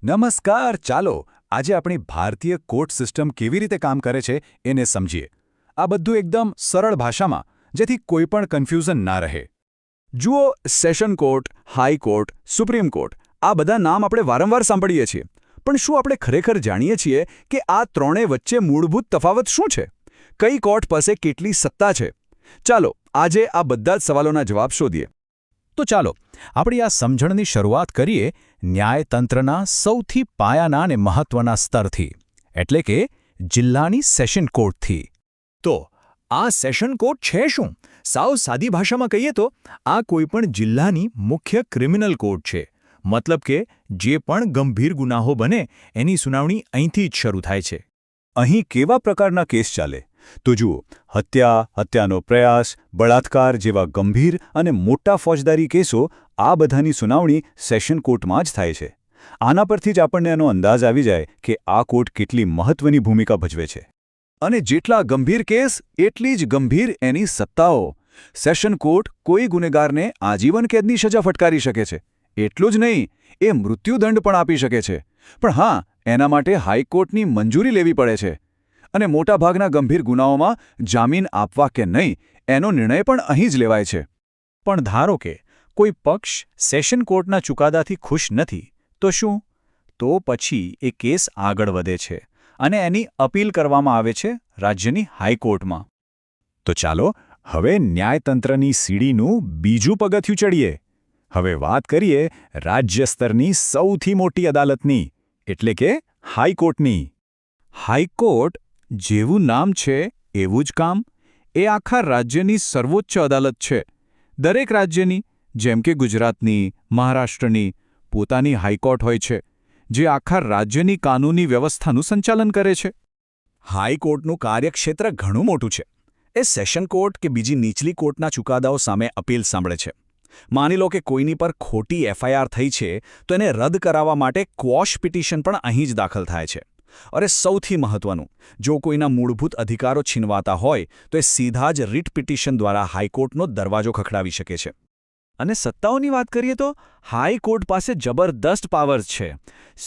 નમસ્કાર. ચાલો આજે આપણી ભારતીય કોર્ટ સિસ્ટમ કેવી રીતે કામ કરે છે એને સમજીએ. આ બધું એકદમ સરળ ભાષામાં, જેથી કોઈ પણ કન્ફ્યુઝન ના રહે. જુઓ, session court, high court, supreme court, આ બધા નામ આપણે વારંવાર સાંભળીએ છીએ. પણ શું આપણે ખરેખર જાણીએ છીએ કે આ ત્રણેય વચ્ચે મૂળભૂત તફાવત શું છે? કઈ કોર્ટ પાસે કેટલી સત્તા છે? ચાલો આજે આ બધા જ સવાલોના જવાબ શોધીએ. તો ચાલો આપણી આ સમજણની શરૂઆત કરીએ ન્યાયતંત્રના સૌથી પાયાના અને મહત્વના સ્તરથી, એટલે કે જિલ્લાની સેશન કોર્ટથી. તો આ સેશન કોર્ટ છે શું? સાવ સાદી ભાષામાં કહીએ તો આ કોઈપણ જિલ્લાની મુખ્ય ક્રિમિનલ કોર્ટ છે. મતલબ કે જે પણ ગંભીર ગુનાહો બને એની સુનાવણી અહીંથી જ શરૂ થાય છે. અહીં કેવા પ્રકારના કેસ ચાલે? તો જુઓ, હત્યા, હત્યાનો પ્રયાસ, બળાત્કાર જેવા ગંભીર અને મોટા ફોજદારી કેસો, આ બધાની સુનાવણી સેશન કોર્ટમાં જ થાય છે. આના પરથી જ આપણને એનો અંદાજ આવી જાય કે આ કોર્ટ કેટલી મહત્વની ભૂમિકા ભજવે છે. અને જેટલા ગંભીર કેસ એટલી જ ગંભીર એની સત્તાઓ. સેશન કોર્ટ કોઈ ગુનેગારને આજીવન કેદની સજા ફટકારી શકે છે. એટલું જ નહીં, એ મૃત્યુદંડ પણ આપી શકે છે. પણ હા, એના માટે હાઈકોર્ટની મંજૂરી લેવી પડે છે. અને મોટાભાગના ગંભીર ગુનાઓમાં જામીન આપવા કે નહીં એનો નિર્ણય પણ અહીં જ લેવાય છે. પણ ધારો કે કોઈ પક્ષ સેશન કોર્ટના ચુકાદાથી ખુશ નથી, તો શું? તો પછી એ કેસ આગળ વધે છે અને એની અપીલ કરવામાં આવે છે રાજ્યની હાઈકોર્ટમાં. તો ચાલો હવે ન્યાયતંત્રની સીડીનું બીજું પગથિયું ચડીએ. હવે વાત કરીએ રાજ્ય સ્તરની સૌથી મોટી અદાલતની, એટલે કે હાઈકોર્ટની. હાઈકોર્ટ, જેવું નામ છે એવું જ કામ. એ આખા રાજ્યની સર્વોચ્ચ અદાલત છે. દરેક રાજ્યની, જેમ કે ગુજરાતની, મહારાષ્ટ્રની, પોતાની હાઈકોર્ટ હોય છે, જે આખા રાજ્યની કાનૂની વ્યવસ્થાનું સંચાલન કરે છે. હાઈકોર્ટનું કાર્યક્ષેત્ર ઘણું મોટું છે. એ સેશન કોર્ટ કે બીજી નીચલી કોર્ટના ચુકાદાઓ સામે અપીલ સાંભળે છે. માની લો કે કોઈની પર ખોટી એફઆઈઆર થઈ છે, તો એને રદ કરાવવા માટે ક્વોશ પિટિશન પણ અહીં જ દાખલ થાય છે. અરે સૌથી મહત્વનું, જો કોઈના મૂળભૂત અધિકારો છીનવાતા હોય તો એ સીધા જ રીટ પિટિશન દ્વારા હાઈકોર્ટનો દરવાજો ખખડાવી શકે છે. અને સત્તાઓની વાત કરીએ તો હાઈકોર્ટ પાસે જબરદસ્ત પાવર્સ છે.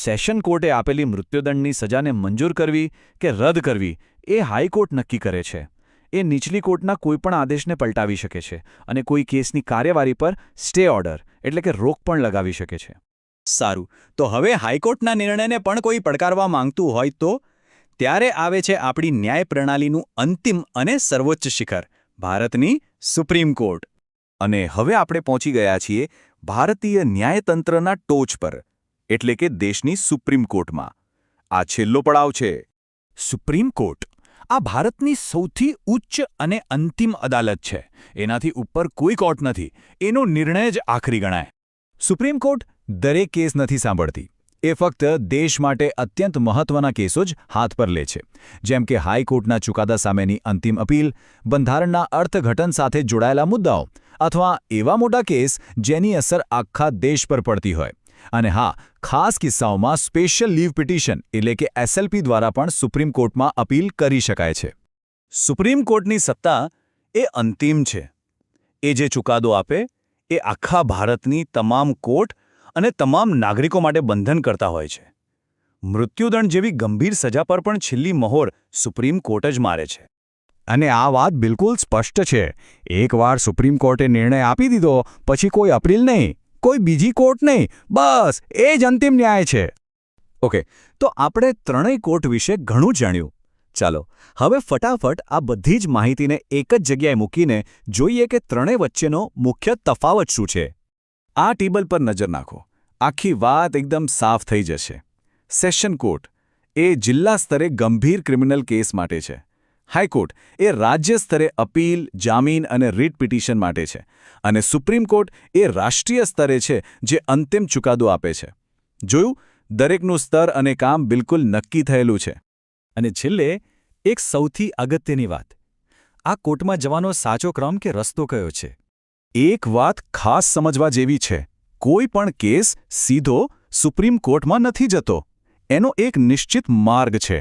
સેશન કોર્ટે આપેલી મૃત્યુદંડની સજાને મંજૂર કરવી કે રદ કરવી એ હાઈકોર્ટ નક્કી કરે છે. એ નીચલી કોર્ટના કોઈપણ આદેશને પલટાવી શકે છે અને કોઈ કેસની કાર્યવાહી પર સ્ટે ઓર્ડર એટલે કે રોક પણ લગાવી શકે છે. સારું, તો હવે હાઈકોર્ટના નિર્ણયને પણ કોઈ પડકારવા માંગતું હોય તો? ત્યારે આવે છે આપણી ન્યાય પ્રણાલીનું અંતિમ અને સર્વોચ્ચ શિખર, ભારતની સુપ્રીમ કોર્ટ. અને હવે આપણે પહોંચી ગયા છીએ ભારતીય ન્યાયતંત્રના ટોચ પર, એટલે કે દેશની સુપ્રીમ કોર્ટમાં. આ છેલ્લો પડાવ છે. સુપ્રીમ કોર્ટ આ ભારતની સૌથી ઉચ્ચ અને અંતિમ અદાલત છે. એનાથી ઉપર કોઈ કોર્ટ નથી. એનો નિર્ણય જ આખરી ગણાય. સુપ્રીમ કોર્ટ દરેક કેસ નથી સાંભળતી. એ ફક્ત દેશ માટે અત્યંત મહત્વના કેસો જ હાથ પર લે છે, જેમ કે હાઈકોર્ટના ચુકાદા સામેની અંતિમ અપીલ, બંધારણના અર્થઘટન સાથે જોડાયેલા મુદ્દાઓ, અથવા એવા મોટા કેસ જેની અસર આખા દેશ પર પડતી હોય. અને હા, ખાસ કિસ્સાઓમાં સ્પેશિયલ લીવ પિટિશન એટલે કે એસએલપી દ્વારા પણ સુપ્રીમ કોર્ટમાં અપીલ કરી શકાય છે. સુપ્રીમ કોર્ટની સત્તા એ અંતિમ છે. એ જે ચુકાદો આપે એ આખા ભારતની તમામ કોર્ટ અને તમામ નાગરિકો માટે બંધન કરતા હોય છે. મૃત્યુદંડ જેવી ગંભીર સજા પર પણ છેલ્લી મહોર સુપ્રીમ કોર્ટ જ મારે છે. અને આ વાત બિલકુલ સ્પષ્ટ છે. એકવાર સુપ્રીમ કોર્ટે નિર્ણય આપી દીધો પછી કોઈ અપીલ નહીં, કોઈ બીજી કોર્ટ નહીં, બસ એ જ અંતિમ ન્યાય છે. ઓકે, તો આપણે ત્રણેય કોર્ટ વિશે ઘણું જાણ્યું. ચાલો હવે ફટાફટ આ બધી જ માહિતીને એક જ જગ્યાએ મૂકીને જોઈએ કે ત્રણેય વચ્ચેનો મુખ્ય તફાવત શું છે. આ ટેબલ પર નજર નાખો. આખી વાત એકદમ સાફ થઈ જશે. સેશન કોર્ટ એ જિલ્લા સ્તરે ગંભીર ક્રિમિનલ કેસ માટે છે. હાઈકોર્ટ એ રાજ્ય સ્તરે અપીલ, જામીન અને રીટ પિટિશન માટે છે. અને સુપ્રીમ કોર્ટ એ રાષ્ટ્રીય સ્તરે છે, જે અંતિમ ચુકાદો આપે છે. જોયું, દરેકનું સ્તર અને કામ બિલકુલ નક્કી થયેલું છે. અને છેલ્લે એક સૌથી અગત્યની વાત, આ કોર્ટમાં જવાનો સાચો ક્રમ કે રસ્તો કયો છે? એક વાત ખાસ સમજવા જેવી છે. કોઈ પણ કેસ સીધો સુપ્રીમ કોર્ટમાં નથી જતો. એનો એક નિશ્ચિત માર્ગ છે.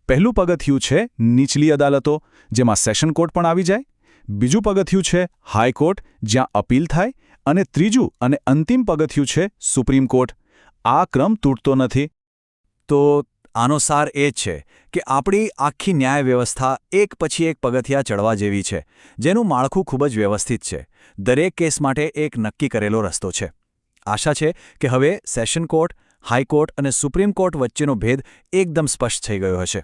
પહેલું પગથિયું છે નીચલી અદાલતો, જેમાં સેશન કોર્ટ પણ આવી જાય. બીજું પગથિયું છે હાઈકોર્ટ, જ્યાં અપીલ થાય. અને ત્રીજું અને અંતિમ પગથિયું છે સુપ્રીમ કોર્ટ. આ ક્રમ તૂટતો નથી. તો આનો સાર એ જ છે કે આપણી આખી ન્યાય વ્યવસ્થા એક પછી એક પગથિયાં ચડવા જેવી છે, જેનું માળખું ખૂબ જ વ્યવસ્થિત છે. દરેક કેસ માટે એક નક્કી કરેલો રસ્તો છે. આશા છે કે હવે સેશન કોર્ટ, હાઈકોર્ટ અને સુપ્રીમ કોર્ટ વચ્ચેનો ભેદ એકદમ સ્પષ્ટ થઈ ગયો હશે.